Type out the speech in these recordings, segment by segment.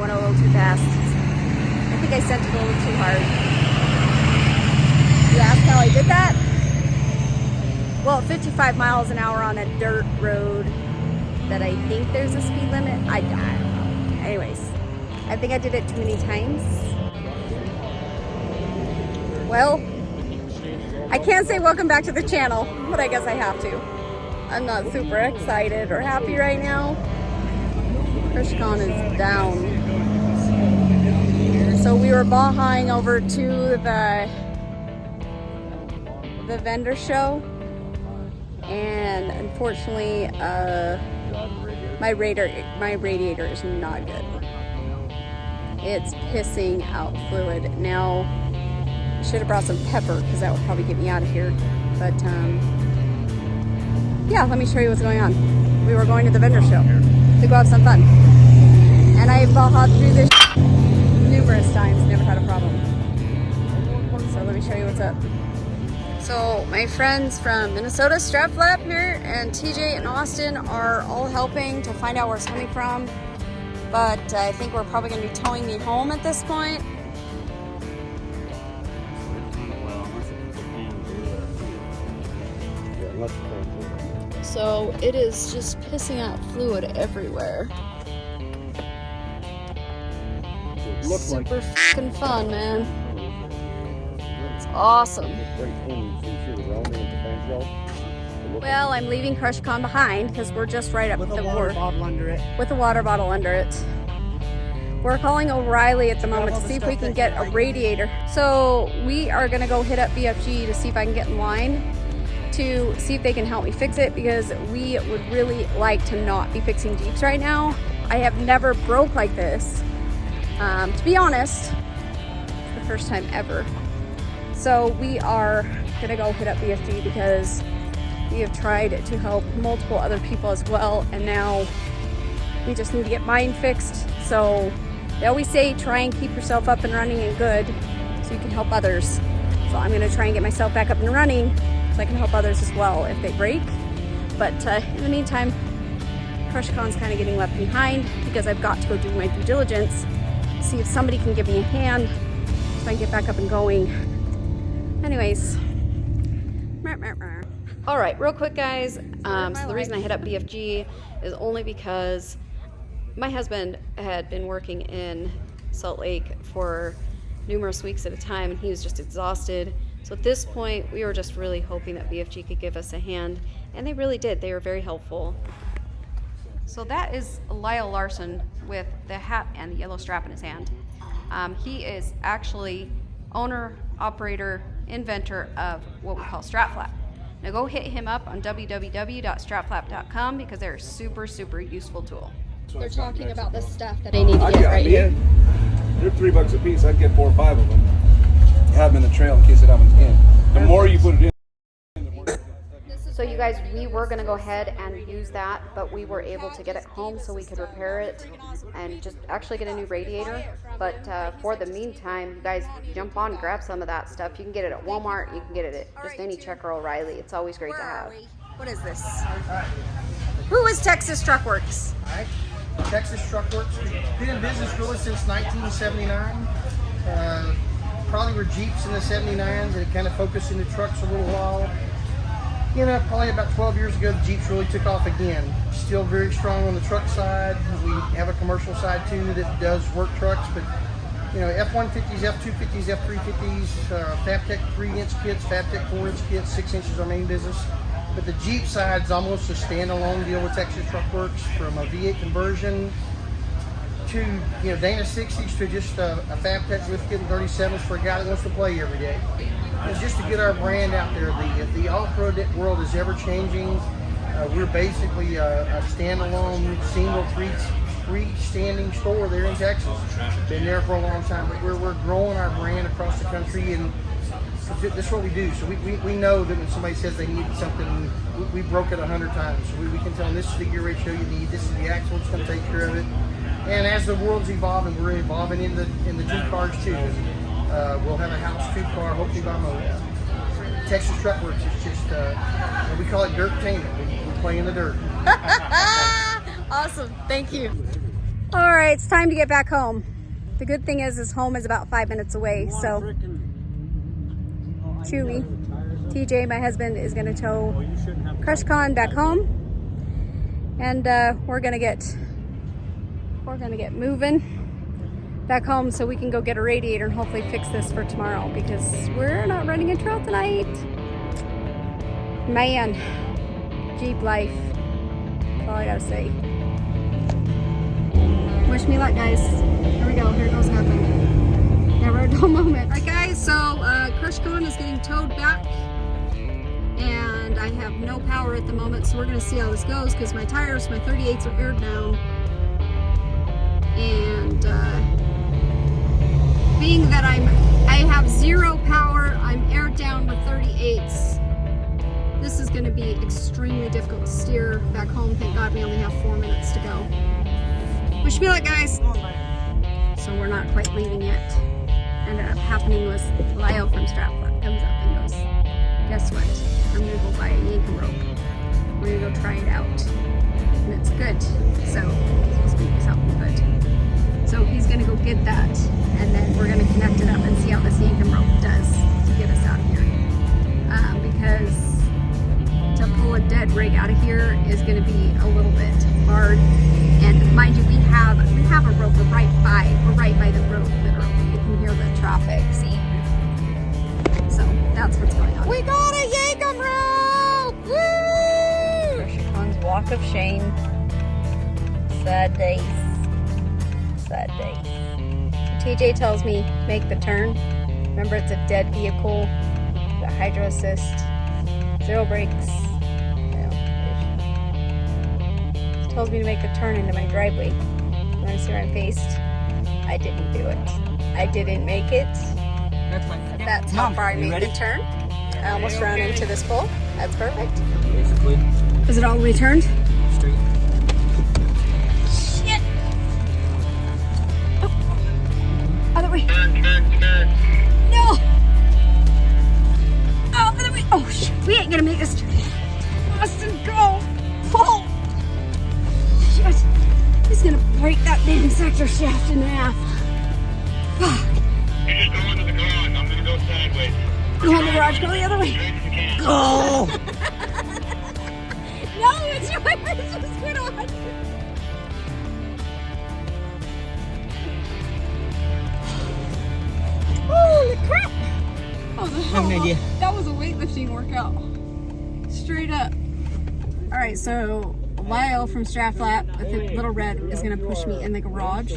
went a little too fast. I think I sent it a little too hard. You asked how I did that? Well, 55 miles an hour on a dirt road that I think there's a speed limit. I don't know. Anyways, I think I did it too many times. Well, I can't say welcome back to the channel, but I guess I have to. I'm not super excited or happy right now. Krishkan is down. So we were Bahaing over to the vendor show, and unfortunately my radiator is not good. It's pissing out fluid. Now I should have brought some pepper because that would probably get me out of here, but yeah, let me show you what's going on. We were going to the vendor show to go have some fun, and I've bahaed through this numerous times, never had a problem. So let me show you what's up. So my friends from Minnesota, Strap Flap here, and TJ and Austin are all helping to find out where it's coming from. But I think we're probably going to be towing me home at this point. So it is just pissing out fluid everywhere. Super fucking fun, man. It's awesome. Well, I'm leaving Krishkan behind because we're just right up with the water bottle under it. With a water bottle under it. We're calling O'Reilly at the moment to see if we can get a radiator. So we are gonna go hit up BFG to see if I can get in line to see if they can help me fix it, because we would really like to not be fixing Jeeps right now. I have never broke like this. To be honest, it's the first time ever. So we are gonna go hit up BFG because we have tried to help multiple other people as well, and now we just need to get mine fixed. So they always say try and keep yourself up and running and good so you can help others. So I'm gonna try and get myself back up and running so I can help others as well if they break. But in the meantime, Krishkan's kind of getting left behind because I've got to go do my due diligence, see if somebody can give me a hand so I can get back up and going. Anyways. All right, real quick, guys. So the reason I hit up BFG is only because my husband had been working in Salt Lake for numerous weeks at a time, and he was just exhausted. So at this point, we were just really hoping that BFG could give us a hand, and they really did. They were very helpful. So that is Lyle Larson with the hat and the yellow strap in his hand. He is actually owner, operator, inventor of what we call Strap Flap. Now go hit him up on www.strapflap.com because they're a super, super useful tool. They're talking about the stuff that I need to get right here. They're $3 a piece. I'd get 4 or 5 of them. Have them in the trail in case it happens again. The more you put it in, the more. So you guys, we were going to go ahead and use that, but we were able to get it home so we could repair it and just actually get a new radiator. But for the meantime, you guys jump on, grab some of that stuff. You can get it at Walmart. You can get it at just any Checker O'Reilly. It's always great to have. What is this? Who is Texas Truck Works? All right. Texas Truck Works. We've been in business really since 1979. Probably were Jeeps in the 79s, and it kind of focused into trucks a little while. You know, probably about 12 years ago, the Jeeps really took off again. Still very strong on the truck side. We have a commercial side too that does work trucks, but you know, F-150s, F-250s, F-350s, Fabtech 3-inch kits, Fabtech 4-inch kits, 6 inches our main business. But the Jeep side's almost a standalone deal with Texas Truck Works, from a V8 conversion to, you know, Dana 60s to just a Fabtech lift kit and 37s for a guy that wants to play every day. It's just to get our brand out there. The off-road world is ever changing. We're basically a standalone, single, freestanding store there in Texas. Been there for a long time, but we're growing our brand across the country, and this is what we do. So we know that when somebody says they need something, we broke it 100 times. So we can tell them this is the gear ratio you need, this is the axle, it's going to take care of it. And as the world's evolving, we're evolving in the two cars too. We'll have a house tube car, hopefully by Moda. Texas Truck Works is just, we call it dirt tainment. We play in the dirt. Awesome, thank you. All right, it's time to get back home. The good thing is home is about 5 minutes away, so Chewy, TJ, my husband, is gonna tow CrushCon back home, and we're gonna get moving back home so we can go get a radiator and hopefully fix this for tomorrow, because we're not running a trail tonight. Man, Jeep life. That's all I gotta say. Wish me luck, guys. Here we go. Here goes nothing. Never a dull moment. Alright, guys, so CrushCon is getting towed back, and I have no power at the moment, so we're gonna see how this goes, because my tires, my 38s are aired down, and being that I have zero power, I'm aired down with 38s. This is going to be extremely difficult to steer back home. Thank God we only have 4 minutes to go. Wish me luck, guys. So we're not quite leaving yet. Ended up happening was Lyle from Stratford comes up and goes, guess what? I'm going to go buy a yankum rope. We're going to go try it out. And it's good. So it's supposed to be something good. So he's going to go get that, and then we're going to connect it up and see how this yankum rope does to get us out of here. Because to pull a dead rig out of here is going to be a little bit hard. And mind you, we have a rope. We're right by the road, literally. You can hear the traffic. See? So that's what's going on. We got a yankum rope! Woo! CrushCon's walk of shame. Sad days. Sad days. TJ tells me make the turn. Remember, it's a dead vehicle. The hydro assist, 0 brakes. He tells me to make the turn into my driveway. You want to see where I'm faced? I didn't do it. I didn't make it. That's fine. That's how far I made the turn. I almost ran into this pole. That's perfect. Basically. Is it all the way turned? Straight. Shit! Oh. Other way. No! Oh, other way. Oh, shit. We ain't gonna make this turn. Austin, go! Pull! Shit. He's gonna break that damn sector shaft in half. Fuck. You're just going to the garage. I'm gonna go sideways. Go on the garage, go the other way. Go! No, it's yours. Just get on. Holy crap! That was a weightlifting workout. Straight up. Alright, so Lyle from Stratflat with the little red is going to push me in the garage.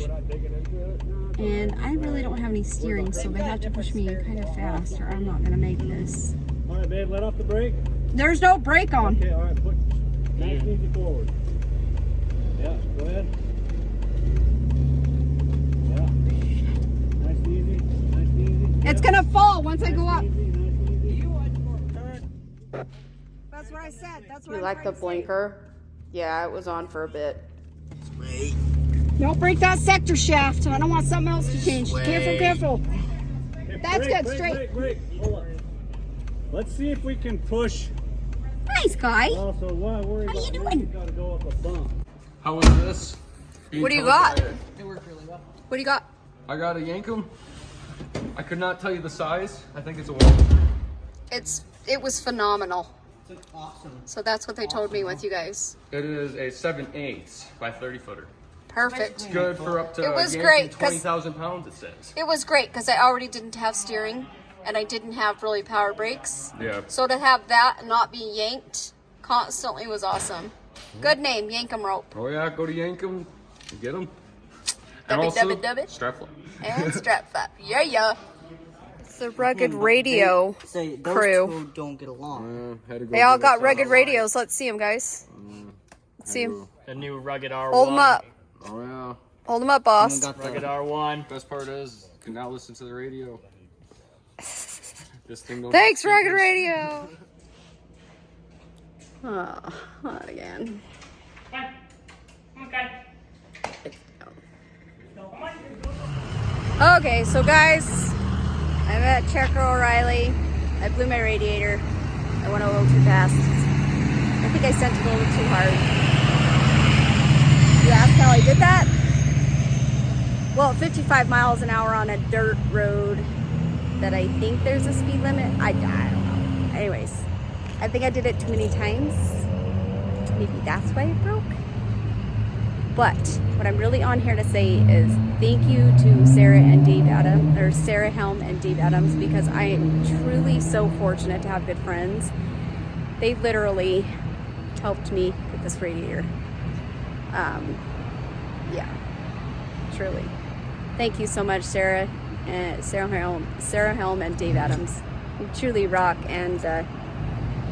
And I really don't have any steering, so they have to push me kind of fast, or I'm not going to make this. Alright, babe, let off the brake. There's no brake on. Okay, alright, put nice and easy forward. Yeah, go ahead. Yeah. Nice and easy, nice and easy. It's going to fall once I go up. Easy, nice and easy. That's what I said. That's what You like the blinker? Yeah, it was on for a bit. Wait. Don't break that sector shaft. I don't want something else to change. Careful, careful. That's Brake, good, brake, straight. brake, brake. Hold on. Let's see if we can push. Nice guy. Also, why worry How about you this? doing? You gotta go up a bump. How was this? What do you got? It worked really well. What do you got? I got a yankum. I could not tell you the size. I think it's a 1. It was phenomenal. It's awesome. So that's what they told me with you guys. It is a 7/8 by 30 footer. Perfect. Good for up to It was yankum, great, 'cause- 20,000 pounds, it says. It was great because I already didn't have steering and I didn't have really power brakes. Yeah. So to have that and not be yanked constantly was awesome. Good name, Yankum Rope. Oh yeah, go to yankum and get them. And Dub it, also, dub it, dub it. Stratflat. And strap flap. Yeah, yeah. It's the rugged radio Say those crew. two don't get along. Had to go They all get got us rugged out. radios. Let's see them, guys. Let's see them. The new rugged R1. Hold them up. Oh yeah. Hold them up, boss. Got Rugged the, R1. Best part is, you can now listen to the radio. This thing don't Thanks, have rugged speakers. radio. Oh, not again. Okay, so guys, I'm at Checker O'Reilly. I blew my radiator. I went a little too fast. I think I sent it a little too hard. You asked how I did that? well, 55 miles an hour on a dirt road that I think there's a speed limit. I don't know. Anyways, I think I did it too many times. Maybe that's why it broke. But what I'm really on here to say is thank you to Sarah and Dave Adams, or Sarah Helm and Dave Adams, because I am truly so fortunate to have good friends. They literally helped me get this radiator. Yeah, truly. Thank you so much, Sarah Helm and Dave Adams. You truly rock, and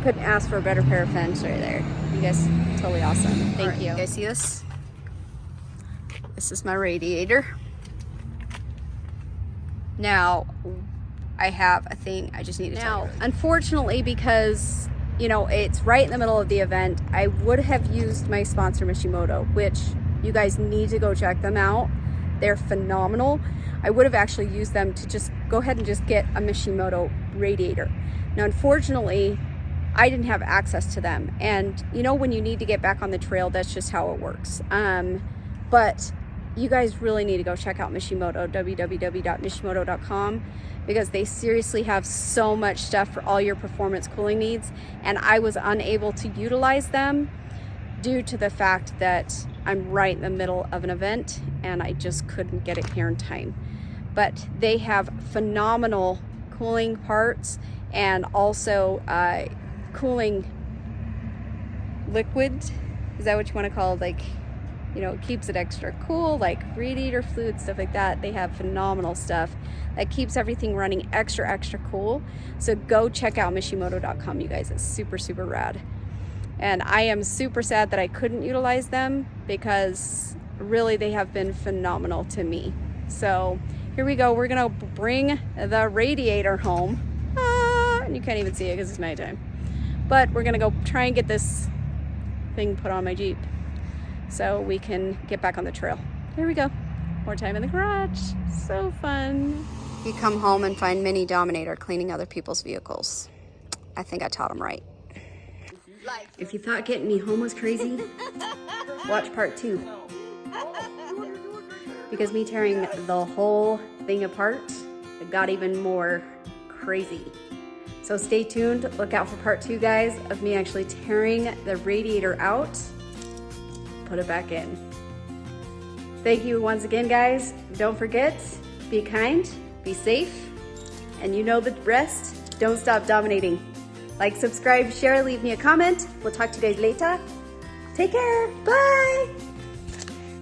couldn't ask for a better pair of fence right there. You guys, totally awesome. Thank you. You guys see this? This is my radiator. Now, I have a thing I just need to tell you. Unfortunately, because, you know, it's right in the middle of the event, I would have used my sponsor, Mishimoto, which you guys need to go check them out. They're phenomenal. I would have actually used them to just go ahead and just get a Mishimoto radiator. Now, unfortunately, I didn't have access to them. And you know, when you need to get back on the trail, that's just how it works. But you guys really need to go check out Mishimoto, www.mishimoto.com, because they seriously have so much stuff for all your performance cooling needs. And I was unable to utilize them due to the fact that I'm right in the middle of an event and I just couldn't get it here in time. But they have phenomenal cooling parts and also cooling liquid. Is that what you want to call it? Like, you know, it keeps it extra cool, like radiator fluid, stuff like that. They have phenomenal stuff that keeps everything running extra cool. So go check out Mishimoto.com, you guys. It's super, super rad. And I am super sad that I couldn't utilize them, because really they have been phenomenal to me. So here we go. We're gonna bring the radiator home. And you can't even see it because it's nighttime. But we're gonna go try and get this thing put on my Jeep so we can get back on the trail. Here we go. More time in the garage. So fun. You come home and find Mini Dominator cleaning other people's vehicles. I think I taught him right. If you thought getting me home was crazy, watch part 2. Because me tearing the whole thing apart, it got even more crazy. So stay tuned, look out for part 2, guys, of me actually tearing the radiator out, put it back in. Thank you once again, guys. Don't forget, be kind, be safe, and you know the rest. Don't stop dominating. Like, subscribe, share, leave me a comment. We'll talk to you guys later. Take care, bye.